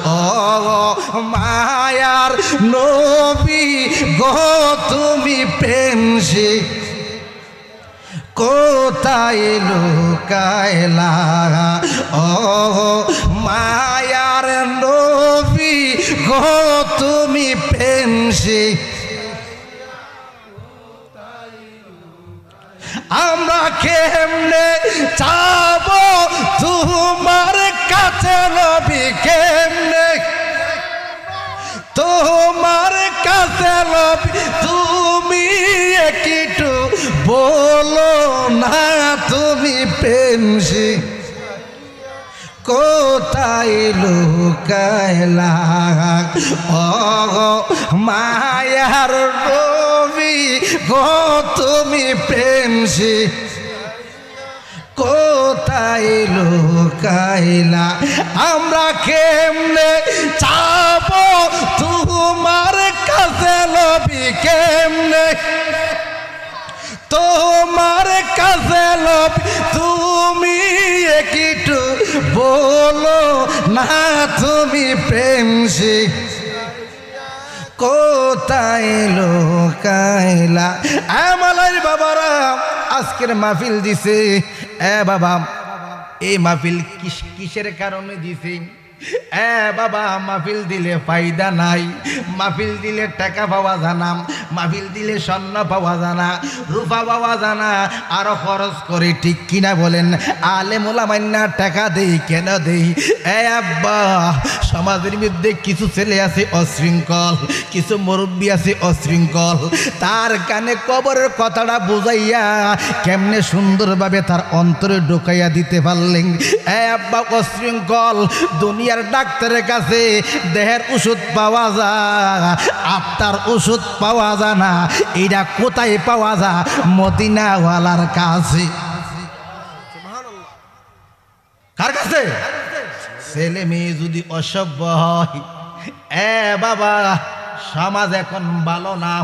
ও মায়ার নবী গো তুমি প্রেম কোথায় লুকাইলা ও মায়ার নবী গো তুমি প্রেম আমরা কেমনে যাব তোমার কাছে নবী কেমনে তোমার কাছে নবী তুমি একটু বলো না তুমি প্রেম কোথায় লুকাইলা ও মায়ার নবী গো তুমি প্রেম কোথায় লুকাইলা আমরা কেমনে যাব তোমার কাছে নবী কেমনে তোমার কাছে নবী তুমি একটু বলো না তুমি প্রেম কোথায় লুকাইলা আমাদের বাবারা আজকের মাহফিল দিছে এ বাবা এই মাহফিল কিসের কারণে দিছে এ বাবা মাহফিল দিলে ফায়দা নাই মাহফিল দিলে টাকা পাওয়া জানা মাহফিল দিলে স্বর্ণ পাওয়া জানা রূপা পাওয়া জানা আরো খরচ করে ঠিক কিনা বলেন আলেম ওলামাইনা টাকা দেই কেন দেই এ আব্বা সমাজের মধ্যে কিছু ছেলে আছে অশৃঙ্খল কিছু মুরব্বী আছে অশৃঙ্খল তার কানে কবরের কথাটা বুঝাইয়া কেমনে সুন্দরভাবে তার অন্তরে ঢুকাইয়া দিতে পারলেন এ আব্বা অশৃঙ্খল দুনিয়ার ডাক্তারের কাছে দেহের ওষুধ পাওয়া যায় আত্মার ওষুধ পাওয়া যায় না এটা কোথায় পাওয়া যায় মদিনাওয়ালার কাছে কার কাছে ছেলে মেয়ে যদি অসভ্য হয় এ বাবা সমাজ এখন ভালো না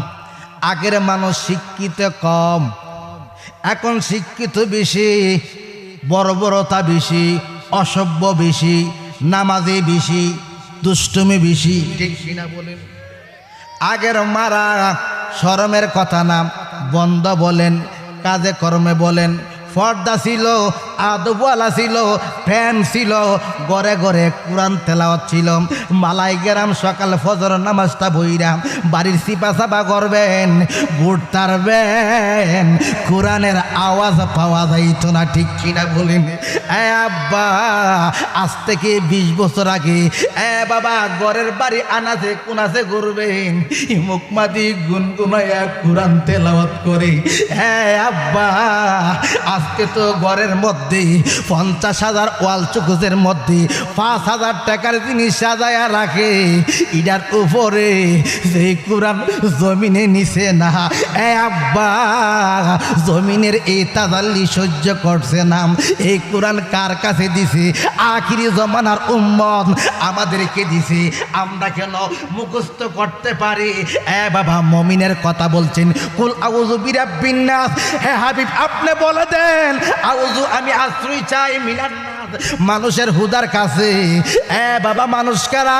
আগের মানুষ শিক্ষিত কম এখন শিক্ষিত বেশি বর্বরতা বেশি অসভ্য বেশি নামাজে বেশি দুষ্টুমি বেশি ঠিক কিনা বলেন আগের মারা শরমের কথা না বন্ধ বলেন কাজে কর্মে বলেন পর্দা ছিল আদবওয়ালা ছিল ফ্যান ছিল ঘরে ঘরে কোরআন তেলাওয়াত ছিল মালাইকেরাম সকাল ফজর নামাজটা বইরাম বাড়ির সিপা সাপা করবেন বুট তারবেন কোরআনের আওয়াজ পাওয়া যাইতো না ঠিক কিনা বলেন এ আব্বা আজ থেকে 20 বছর আগে এ বাবা ঘরের বাড়ি আনাছে কোনাছে ঘুরবেন মুখমাদি গুনগুনাইয়া কোরআন তেলাওয়াত করে এ আব্বা আজকে তো ঘরের মধ্যে 50,000 ওয়াল চুকুজের মধ্যে 5,000 টাকার জিনিস সাজায়া রাখে ইটার উপরে যে কোরআন জমিনে নিচে না এ আব্বা জমিনের এই তাজাল্লি সহ্য করছে না এই কোরআন কার কাছে দিছে আখিরি জমানার উম্মত আমাদেরকে দিছে আমরা কেন মুখস্থ করতে পারি এ বাবা মুমিনের কথা বলছেন কুল আউযু বিরাব্বিন নাস হে হাবিব আপনি বলে দেন আউযু আমি আশ্রয় চাই মিনান নাস মানুষের হুদার কাছে এ বাবা মানুষ কারা